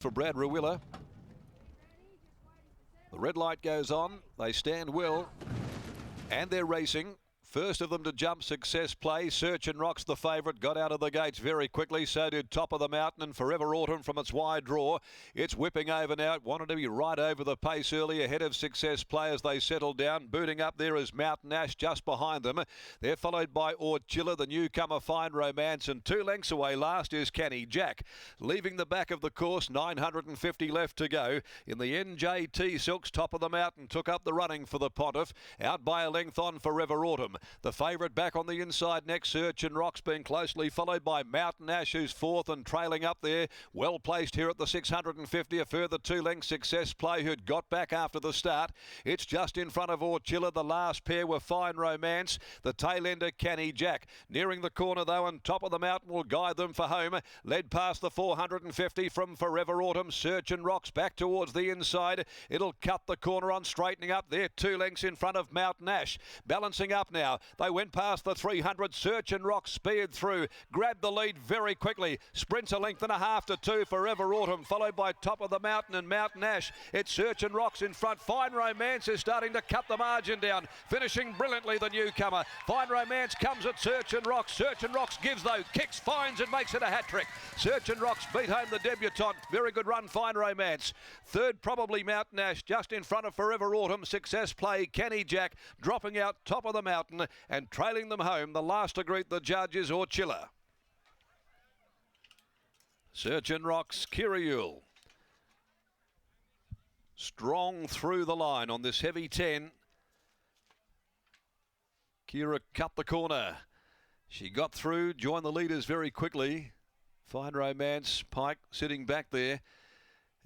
For Brad Ruwilla. The red light goes on. They stand well. And they're racing. First of them to jump, Success Play. Search and Rock's the favourite. Got out of the gates very quickly. So did Top of the Mountain and Forever Autumn from its wide draw. It's whipping over now. It wanted to be right over the pace early, ahead of Success Play as they settle down. Booting up there is Mountain Ash just behind them. They're followed by Orchilla, the newcomer Fine Romance, and 2 lengths away last is Canny Jack. Leaving the back of the course, 950 left to go. In the NJT Silks, Top of the Mountain took up the running for the Pontiff. Out by a length on Forever Autumn. The favourite back on the inside next, Search and Rock's been closely followed by Mountain Ash, who's fourth and trailing up there. Well placed here at the 650. A further 2 lengths, Success Play, who'd got back after the start. It's just in front of Orchilla. The last pair were Fine Romance. The tail ender, Canny Jack. Nearing the corner though, and Top of the Mountain will guide them for home. Led past the 450 from Forever Autumn. Search and Rock's back towards the inside. It'll cut the corner on straightening up there. 2 lengths in front of Mountain Ash. Balancing up now. They went past the 300. Search and Rock speared through. Grabbed the lead very quickly. Sprints a length and a half to 2. Forever Autumn, followed by Top of the Mountain and Mountain Ash. It's Search and Rock's in front. Fine Romance is starting to cut the margin down. Finishing brilliantly, the newcomer. Fine Romance comes at Search and Rock. Search and Rock's gives though. Kicks, finds and makes it a hat-trick. Search and Rock's beat home the debutant. Very good run, Fine Romance. Third, probably Mountain Ash, just in front of Forever Autumn. Success Play, Canny Jack, dropping out Top of the Mountain and trailing them home. The last to greet the judge is Orchilla. Search and Rock's Kiriul. Strong through the line on this heavy 10. Kira cut the corner. She got through, joined the leaders very quickly. Fine Romance, Pike sitting back there.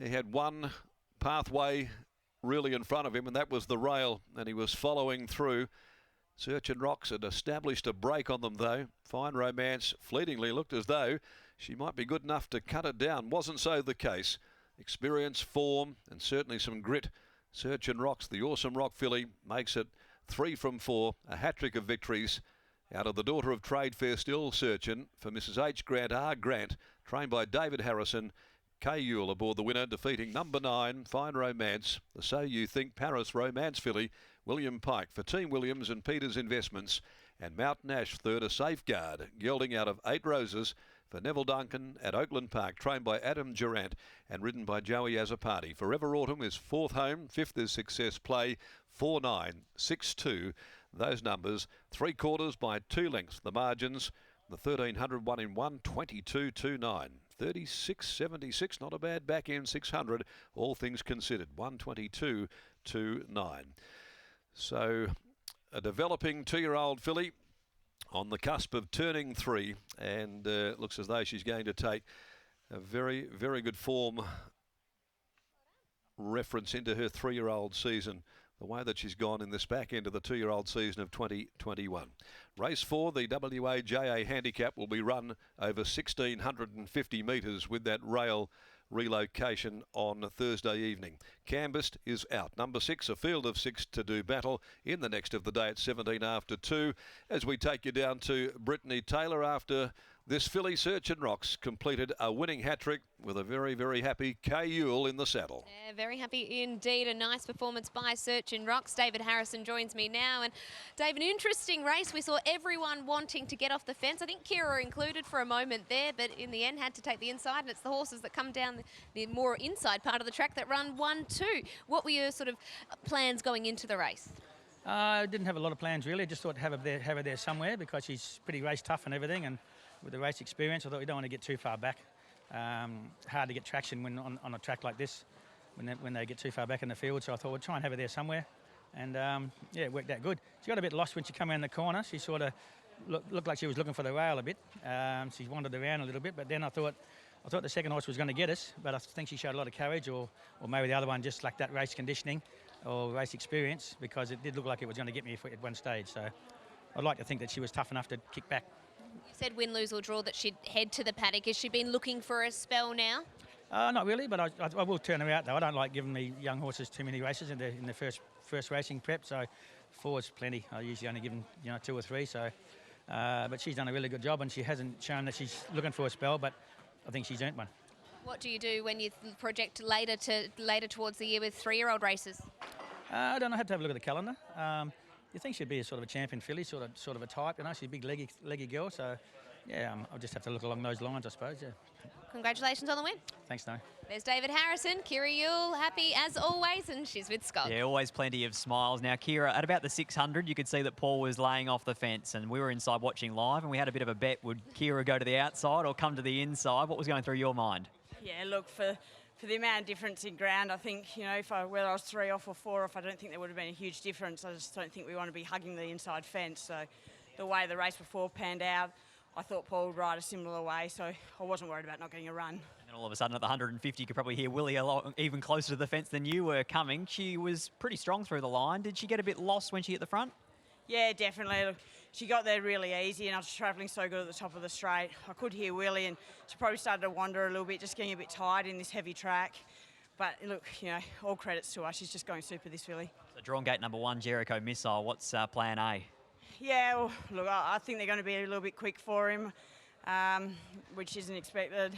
He had one pathway really in front of him, and that was the rail, and he was following through. Search and Rocks had established a break on them though. Fine Romance fleetingly looked as though she might be good enough to cut it down. Wasn't so the case. Experience, form and certainly some grit. Search and Rocks, the awesome Rock filly, makes it 3 from 4. A hat-trick of victories out of the daughter of Trade Fair still Searchin' for Mrs. H. Grant R. Grant, trained by David Harrison. K. Yule aboard the winner, defeating number 9, Fine Romance. The So You Think Paris Romance filly, William Pike for Team Williams and Peters Investments. And Mountain Ash third, a Safeguard, gelding out of 8 Roses for Neville Duncan at Oakland Park, trained by Adam Durant and ridden by Joey Azzopardi. Forever Autumn is 4th home, 5th is Success Play, 4-9, 6-2. Those numbers, 3/4 by 2 lengths. The margins, the 1300 1 in 1, 22.29. 36.76, not a bad back end, 600, all things considered, 122.29. So a developing 2-year-old filly on the cusp of turning 3, and looks as though she's going to take a very, very good form reference into her 3-year-old season, the way that she's gone in this back end of the 2-year-old season of 2021. Race 4, the WAJA handicap, will be run over 1,650 metres with that rail relocation on Thursday evening. Canvassed is out. Number 6, a field of 6 to do battle in the next of the day at 17 after 2. As we take you down to Brittany Taylor after this filly, Search and Rocks, completed a winning hat-trick with a very, very happy K. Yule in the saddle. Yeah, very happy indeed. A nice performance by Search and Rocks. David Harrison joins me now. And Dave, an interesting race. We saw everyone wanting to get off the fence. I think Kira included for a moment there, but in the end had to take the inside. And it's the horses that come down the more inside part of the track that run 1-2. What were your sort of plans going into the race? I didn't have a lot of plans really. Just thought to have her there somewhere because she's pretty race tough and everything. And with the race experience, I thought we don't want to get too far back. Hard to get traction when on a track like this, when they get too far back in the field. So I thought we'd try and have her there somewhere. And yeah, it worked out good. She got a bit lost when she came around the corner. She sort of looked like she was looking for the rail a bit. She wandered around a little bit, but then I thought the second horse was going to get us, but I think she showed a lot of courage, or maybe the other one just lacked that race conditioning or race experience, because it did look like it was going to get me at one stage. So I'd like to think that she was tough enough to kick back. You said win, lose or draw that she'd head to the paddock. Has she been looking for a spell now? Not really, but I will turn her out though. I don't like giving the young horses too many races in the first racing prep. So 4 is plenty. I usually only give them 2 or 3. So, but she's done a really good job, and she hasn't shown that she's looking for a spell. But I think she's earned one. What do you do when you project later towards the year with 3-year-old races? I don't know. I have to have a look at the calendar. You think she'd be a sort of a champion filly, sort of a type. You know, she's a big leggy girl. So, yeah, I'll just have to look along those lines, I suppose. Yeah. Congratulations on the win. Thanks, No. There's David Harrison, Kira Yule, happy as always, and she's with Scott. Yeah, always plenty of smiles. Now, Kira, at about the 600, you could see that Paul was laying off the fence, and we were inside watching live, and we had a bit of a bet. Would Kira go to the outside or come to the inside? What was going through your mind? Yeah, look, for the amount of difference in ground, I think, you know, whether I was 3 off or 4 off, I don't think there would have been a huge difference. I just don't think we want to be hugging the inside fence. So the way the race before panned out, I thought Paul would ride a similar way, so I wasn't worried about not getting a run. And then all of a sudden at the 150, you could probably hear Willie even closer to the fence than you were coming. She was pretty strong through the line. Did she get a bit lost when she hit the front? Yeah, definitely. Look, she got there really easy, and I was travelling so good at the top of the straight. I could hear Willie, and she probably started to wander a little bit, just getting a bit tired in this heavy track. But look, you know, all credits to her. She's just going super, this filly. So drawn gate number 1, Jericho Missile. What's plan A? Yeah, well, look, I think they're going to be a little bit quick for him, which isn't expected.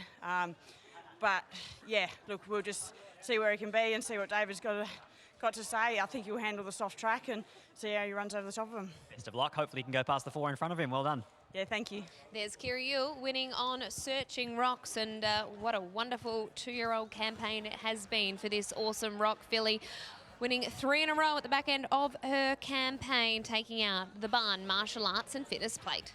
But yeah, look, we'll just see where he can be and see what David's got to say. I think he'll handle the soft track and see how he runs over the top of him. Best of luck. Hopefully he can go past the 4 in front of him. Well done. Yeah, thank you. There's Kira Yule winning on Searching Rocks, and what a wonderful 2-year-old campaign it has been for this awesome rock filly. Winning 3 in a row at the back end of her campaign, taking out the Barn Martial Arts and Fitness Plate.